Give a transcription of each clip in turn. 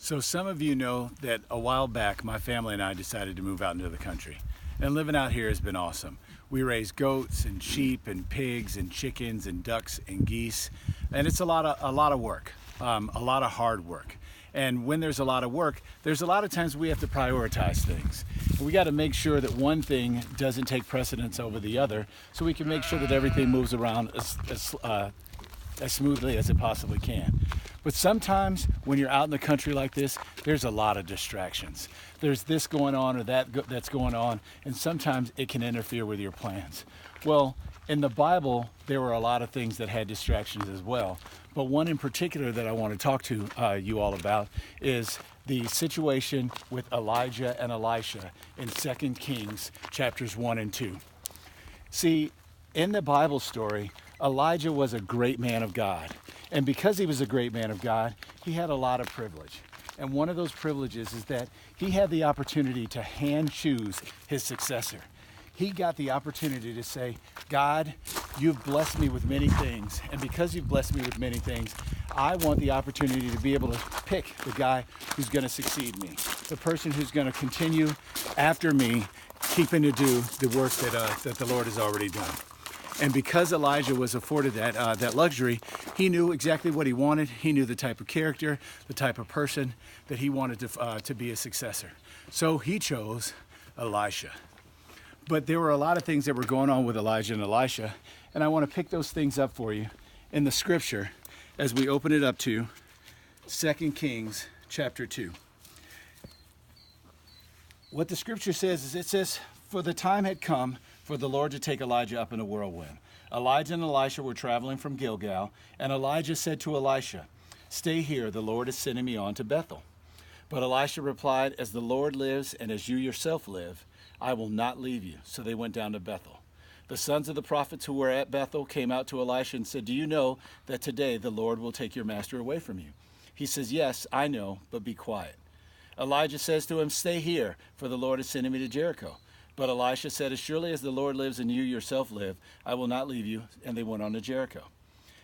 So some of you know that a while back, my family and I decided to move out into the country. And living out here has been awesome. We raise goats and sheep and pigs and chickens and ducks and geese. And it's a lot of work, a lot of hard work. And when there's a lot of work, there's a lot of times we have to prioritize things. We got to make sure that one thing doesn't take precedence over the other, so we can make sure that everything moves around as smoothly as it possibly can. But sometimes when you're out in the country like this, there's a lot of distractions. There's this going on or that's going on, and sometimes it can interfere with your plans. Well, in the Bible, there were a lot of things that had distractions as well. But one in particular that I want to talk to you all about is the situation with Elijah and Elisha in 2 Kings chapters 1 and 2. See, in the Bible story, Elijah was a great man of God. And because he was a great man of God, he had a lot of privilege. And one of those privileges is that he had the opportunity to hand choose his successor. He got the opportunity to say, God, you've blessed me with many things. And because you've blessed me with many things, I want the opportunity to be able to pick the guy who's going to succeed me, the person who's going to continue after me, keeping to do the work that the Lord has already done. And because Elijah was afforded that luxury, he knew exactly what he wanted. He knew the type of character, the type of person that he wanted to be a successor. So he chose Elisha. But there were a lot of things that were going on with Elijah and Elisha, and I want to pick those things up for you in the scripture as we open it up to 2 Kings chapter 2. What the scripture says is, it says, "For the time had come for the Lord to take Elijah up in a whirlwind. Elijah and Elisha were traveling from Gilgal, and Elijah said to Elisha, 'Stay here, the Lord is sending me on to Bethel.' But Elisha replied, 'As the Lord lives and as you yourself live, I will not leave you.' So they went down to Bethel. The sons of the prophets who were at Bethel came out to Elisha and said, 'Do you know that today the Lord will take your master away from you?' He says, 'Yes, I know, but be quiet.' Elijah says to him, 'Stay here, for the Lord is sending me to Jericho.' But Elisha said, 'As surely as the Lord lives and you yourself live, I will not leave you.' And they went on to Jericho.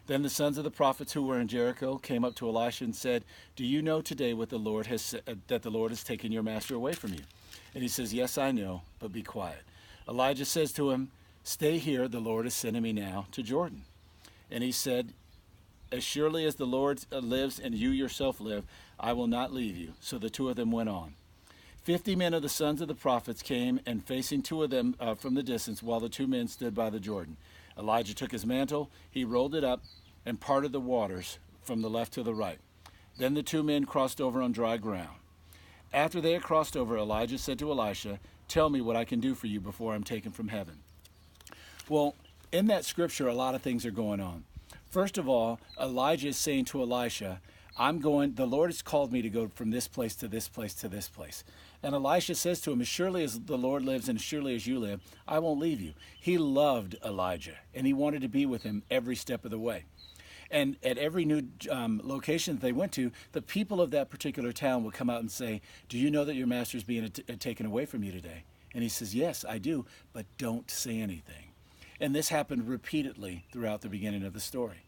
Then the sons of the prophets who were in Jericho came up to Elisha and said, 'Do you know today what the Lord has that the Lord has taken your master away from you?' And he says, 'Yes, I know, but be quiet.' Elijah says to him, 'Stay here, the Lord is sending me now to Jordan.' And he said, 'As surely as the Lord lives and you yourself live, I will not leave you.' So the two of them went on. 50 men of the sons of the prophets came, and facing two of them from the distance, while the two men stood by the Jordan. Elijah took his mantle, he rolled it up, and parted the waters from the left to the right. Then the two men crossed over on dry ground. After they had crossed over, Elijah said to Elisha, 'Tell me what I can do for you before I'm taken from heaven.'" Well, in that scripture, a lot of things are going on. First of all, Elijah is saying to Elisha, the Lord has called me to go from this place to this place to this place. And Elisha says to him, "As surely as the Lord lives and as surely as you live, I won't leave you." He loved Elijah, and he wanted to be with him every step of the way. And at every new location that they went to, the people of that particular town would come out and say, "Do you know that your master is being taken away from you today?" And he says, "Yes, I do, but don't say anything." And this happened repeatedly throughout the beginning of the story.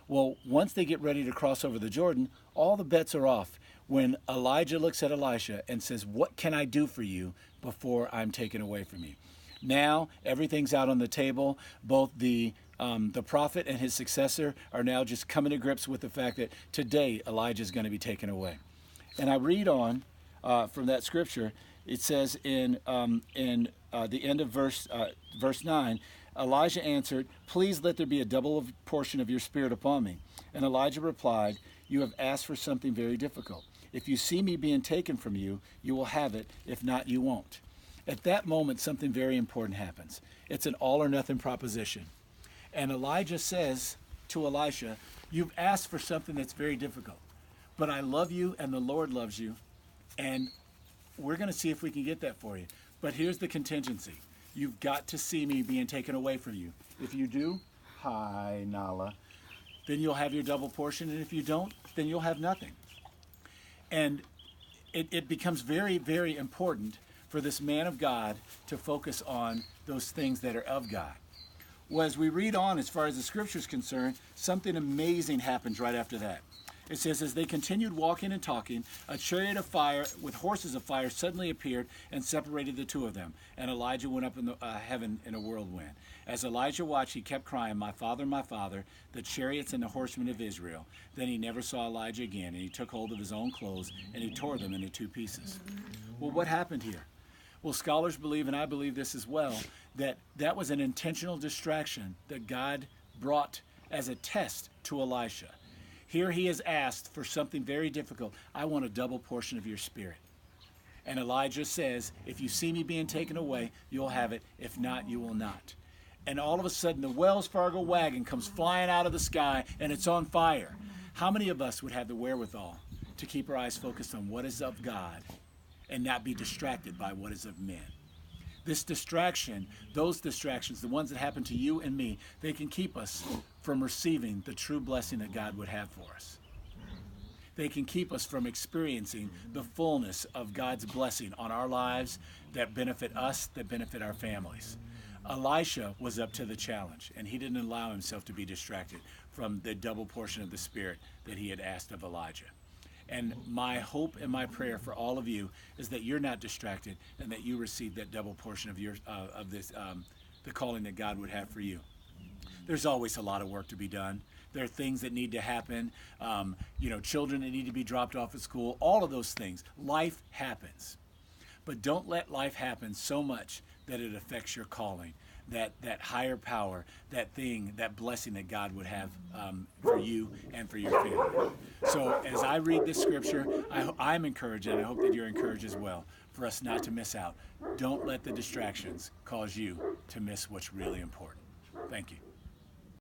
Well, once they get ready to cross over the Jordan, all the bets are off when Elijah looks at Elisha and says, "What can I do for you before I'm taken away from you?" Now, everything's out on the table. Both the prophet and his successor are now just coming to grips with the fact that today Elijah is going to be taken away. And I read on from that scripture. It says in the end of verse 9, Elijah answered, "Please let there be a double portion of your spirit upon me." And Elijah replied, "You have asked for something very difficult. If you see me being taken from you, you will have it. If not, you won't." At that moment, something very important happens. It's an all or nothing proposition. And Elijah says to Elisha, "You've asked for something that's very difficult, but I love you and the Lord loves you, and we're going to see if we can get that for you. But here's the contingency. You've got to see me being taken away from you. If you do, hi, Nala, then you'll have your double portion, and if you don't, then you'll have nothing." And it becomes very, very important for this man of God to focus on those things that are of God. Well, as we read on, as far as the scripture is concerned, something amazing happens right after that. It says, as they continued walking and talking, a chariot of fire with horses of fire suddenly appeared and separated the two of them. And Elijah went up in the heaven in a whirlwind. As Elijah watched, he kept crying, my father, the chariots and the horsemen of Israel. Then he never saw Elijah again, and he took hold of his own clothes, and he tore them into two pieces. Well, what happened here? Well, scholars believe, and I believe this as well, that that was an intentional distraction that God brought as a test to Elisha. Here he is asked for something very difficult. I want a double portion of your spirit. And Elijah says, if you see me being taken away, you'll have it. If not, you will not. And all of a sudden, the Wells Fargo wagon comes flying out of the sky, and it's on fire. How many of us would have the wherewithal to keep our eyes focused on what is of God and not be distracted by what is of men? This distraction, those distractions, the ones that happen to you and me, they can keep us from receiving the true blessing that God would have for us. They can keep us from experiencing the fullness of God's blessing on our lives that benefit us, that benefit our families. Elisha was up to the challenge, and he didn't allow himself to be distracted from the double portion of the Spirit that he had asked of Elijah. And my hope and my prayer for all of you is that you're not distracted and that you receive that double portion of your the calling that God would have for you. There's always a lot of work to be done. There are things that need to happen. Children that need to be dropped off at school. All of those things. Life happens. But don't let life happen so much that it affects your calling. That higher power, that thing, that blessing that God would have for you and for your family. So as I read this scripture, I'm encouraged, and I hope that you're encouraged as well, for us not to miss out. Don't let the distractions cause you to miss what's really important. Thank you.